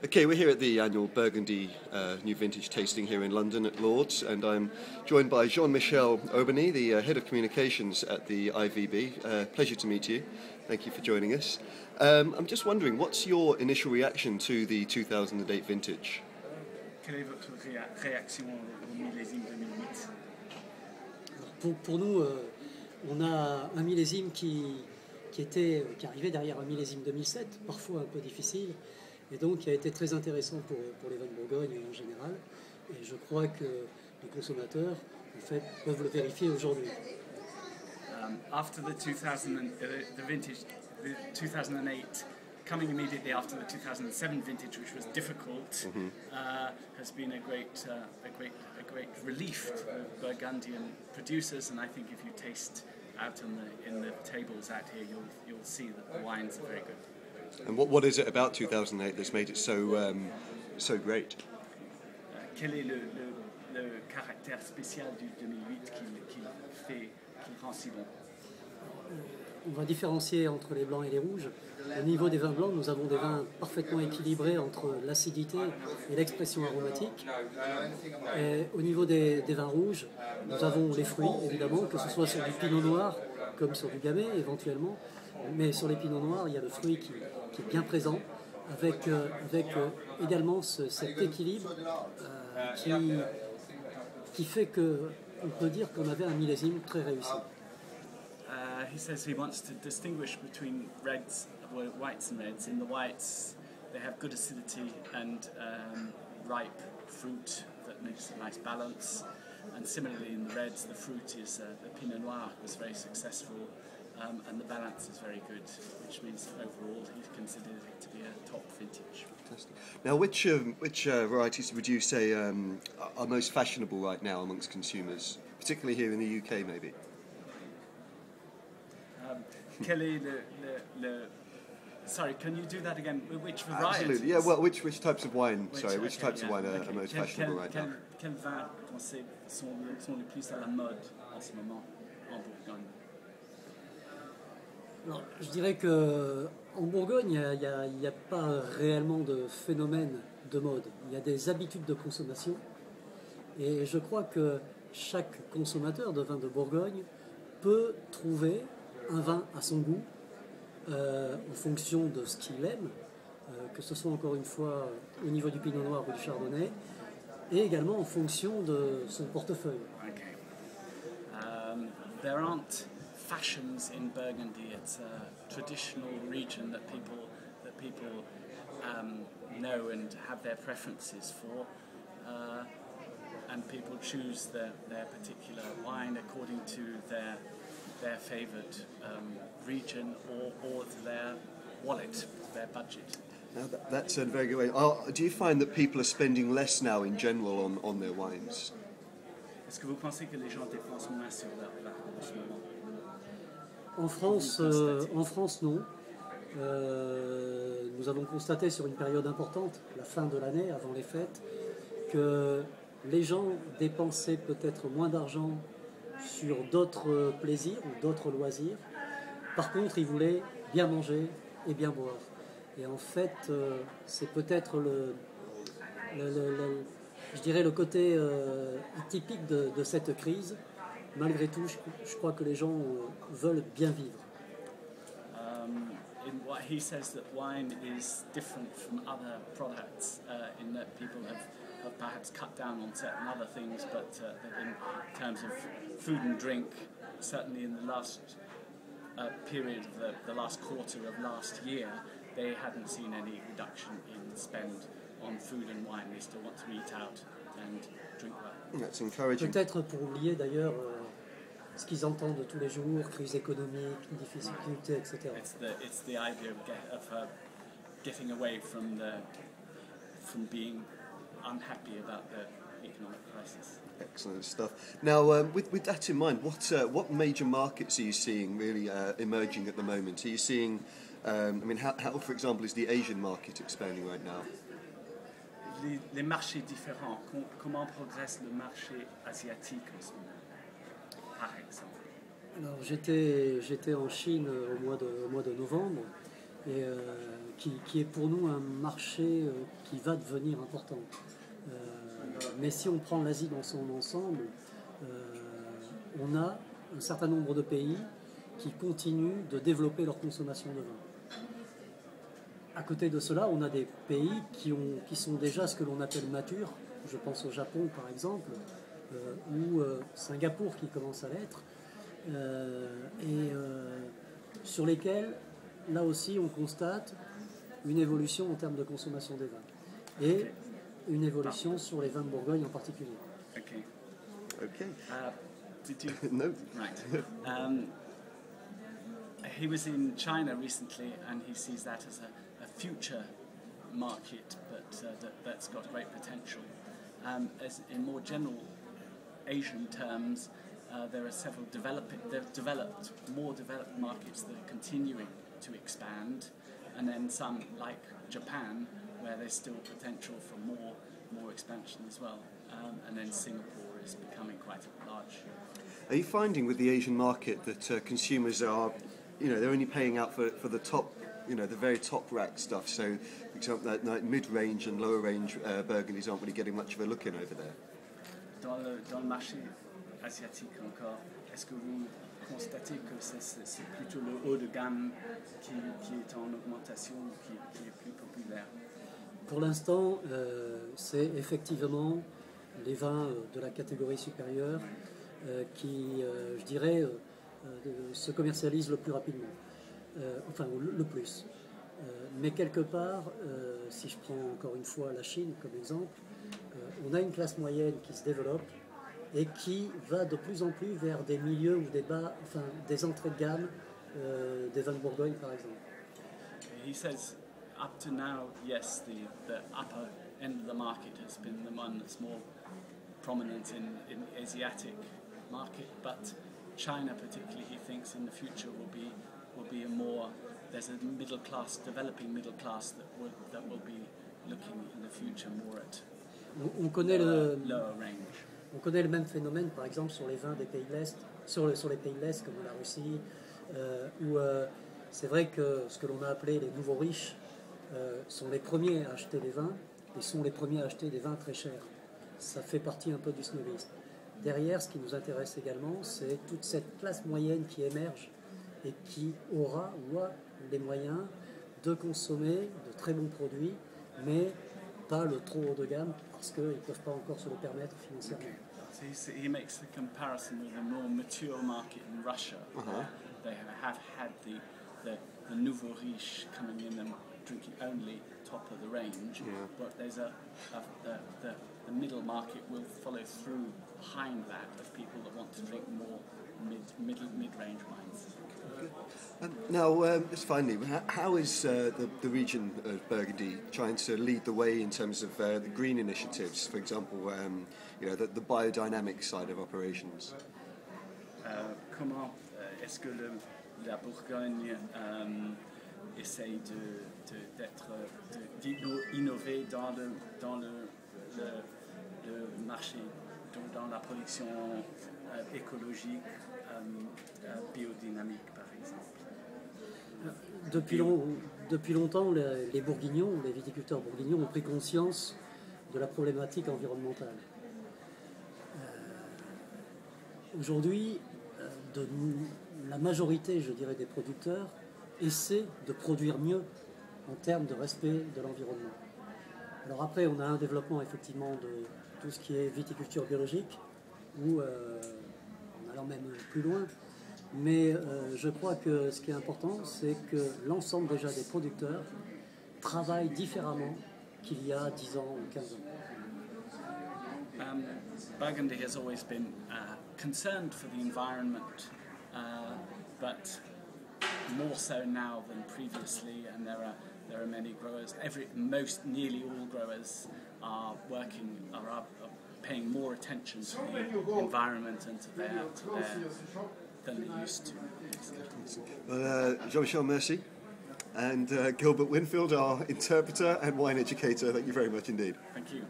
Okay, we're here at the annual Burgundy New Vintage tasting here in London at Lord's, and I'm joined by Jean-Michel Aubinal, the Head of Communications at the IVB. Pleasure to meet you. Thank you for joining us. I'm just wondering, what's your initial reaction to the 2008 vintage? Quelle est votre réaction au millésime 2008? Pour nous, on a un millésime qui arrivait derrière un millésime 2007, parfois un peu difficile, et donc qui a été très intéressant pour les vins de Bourgogne en général. Et je crois que les consommateurs, en fait, peuvent le vérifier aujourd'hui. After the vintage, the 2008, coming immediately after the 2007 vintage, which was difficult, has been a great relief to Burgundian producers. And I think if you taste out in the tables out here, you'll see that the wines are very good. And what is it about 2008 that's made it so great? Quel est le caractère spécial du 2008 qui le rend si bon? On va différencier entre les blancs et les rouges. Au niveau des vins blancs, nous avons des vins parfaitement équilibrés entre l'acidité et l'expression aromatique. Et au niveau des vins rouges, nous avons les fruits, évidemment, que ce soit sur du pinot noir comme sur du gamay éventuellement. Mais sur les pinots noirs, il y a le fruit qui est bien présent, avec également cet équilibre qui fait qu'on peut dire qu'on avait un millésime très réussi. He says he wants to distinguish between whites and reds. In the whites, they have good acidity and ripe fruit that makes a nice balance. And similarly, in the reds, the fruit is the Pinot Noir was very successful, and the balance is very good, which means overall he considers it to be a top vintage. Fantastic. Now, which varieties would you say are most fashionable right now amongst consumers, particularly here in the UK, maybe? Quel est Sorry, can you do that again? Which varieties? Absolutely, yeah. Well, which types of wine? Which types of wine are most fashionable right now? Quels vins sont les plus à la mode en ce moment en Bourgogne? Alors, je dirais qu'en Bourgogne, il n'y a pas réellement de phénomène de mode. Il y a des habitudes de consommation. Et je crois que chaque consommateur de vin de Bourgogne peut trouver un vin à son goût en fonction de ce qu'il aime, que ce soit encore une fois au niveau du pinot noir ou du chardonnay, et également en fonction de son portefeuille. Okay. There aren't fashions in Burgundy. It's a traditional region that people know and have their preferences for, and people choose their particular wine according to their favourite region or to their wallet, their budget. Now that's a very good way. Do you find that people are spending less now in general on their wines? Est-ce que vous pensez que les gens dépensent moins sur leur vin en ce moment? En France, non. Nous avons constaté sur une période importante, la fin de l'année, avant les fêtes, que les gens dépensaient peut-être moins d'argent sur d'autres plaisirs ou d'autres loisirs. Par contre, ils voulaient bien manger et bien boire. Et en fait, c'est peut-être je dirais le côté atypique de cette crise. Malgré tout, je crois que les gens veulent bien vivre. In what he says that wine is different from other products in that people have perhaps cut down on certain other things, but in terms of food and drink, certainly in the last period of the last quarter of last year, they hadn't seen any reduction in spend on food and wine. They still want to eat out and drink well. That's encouraging. Peut-être pour oublier d'ailleurs ce qu'ils entendent tous les jours, crise économique, difficultés, etc. It's the idea of getting away from being unhappy about the economic crisis. Excellent stuff. Now, with that in mind, what major markets are you seeing really emerging at the moment? Are you seeing, how, for example, is the Asian market expanding right now? Les marchés différents. Comment progresse le marché asiatique en ce moment, par exemple? Alors, j'étais en Chine au mois de novembre et qui est pour nous un marché qui va devenir important. Mais si on prend l'Asie dans son ensemble, on a un certain nombre de pays qui continuent de développer leur consommation de vin. À côté de cela, on a des pays qui sont déjà ce que l'on appelle matures. Je pense au Japon par exemple, ou Singapour qui commence à l'être, sur lesquels, là aussi, on constate une évolution en termes de consommation des vins. Et une évolution sur les vins de Bourgogne en particulier. Okay. Okay. Did you? No. Right. He was in China recently, and he sees that as a future market, but that's got great potential. As in more general Asian terms, there are several more developed markets that are continuing to expand, and then some like Japan, where there's still potential for more expansion as well, and then Singapore is becoming quite large. Are you finding with the Asian market that consumers are, they're only paying out for the top, the very top rack stuff? So, for example, that mid-range and lower-range Burgundies aren't really getting much of a look in over there. Dans le marché asiatique encore, est-ce que vous constatez que c'est plutôt le haut de gamme qui est en augmentation, qui est plus populaire? Pour l'instant, c'est effectivement les vins de la catégorie supérieure qui, je dirais, se commercialisent le plus rapidement, enfin le plus. Mais quelque part, si je prends encore une fois la Chine comme exemple, on a une classe moyenne qui se développe et qui va de plus en plus vers des milieux ou des entrées de gamme des vins de Bourgogne par exemple. He says, up to now, yes, the upper end of the market has been the one that's more prominent in Asiatic market, but China particularly, he thinks in the future will be there's a middle class, developing middle class that will be looking in the future more at on connaît lower range. On connaît le même phénomène par exemple sur les vins des pays de l'Est, sur les pays de l'Est comme la Russie, où c'est vrai que ce que l'on a appelé les nouveaux riches sont les premiers à acheter des vins et sont les premiers à acheter des vins très chers. Ça fait partie un peu du snobisme. Derrière, ce qui nous intéresse également, c'est toute cette classe moyenne qui émerge et qui aura ou a les moyens de consommer de très bons produits, mais pas le trop haut de gamme parce qu'ils ne peuvent pas encore se le permettre financièrement. Okay. So he makes the comparison with a more mature market in Russia. They have had the nouveau riche coming in and drinking only top of the range, but there's the middle market will follow through behind that of people that want to drink more mid-range wines. Now, just finally, how is the region of Burgundy trying to lead the way in terms of the green initiatives, for example, the biodynamic side of operations? Comment est-ce que la Bourgogne essaye d'innover dans le marché, dans la production écologique, biodynamique par exemple? Depuis longtemps, les Bourguignons, les viticulteurs bourguignons ont pris conscience de la problématique environnementale. Aujourd'hui, la majorité, je dirais, des producteurs essaient de produire mieux en termes de respect de l'environnement. Alors après, on a un développement effectivement de tout ce qui est viticulture biologique, ou en allant même plus loin. Mais je crois que ce qui est important, c'est que l'ensemble déjà des producteurs travaillent différemment qu'il y a 10 ans ou 15 ans. Burgundy has always been concerned for the environment, but more so now than previously, and there are many growers. Nearly all growers are paying more attention to the environment and to their than they used to. Well, Jean-Michel, merci. And Gilbert Winfield, our interpreter and wine educator, thank you very much indeed. Thank you.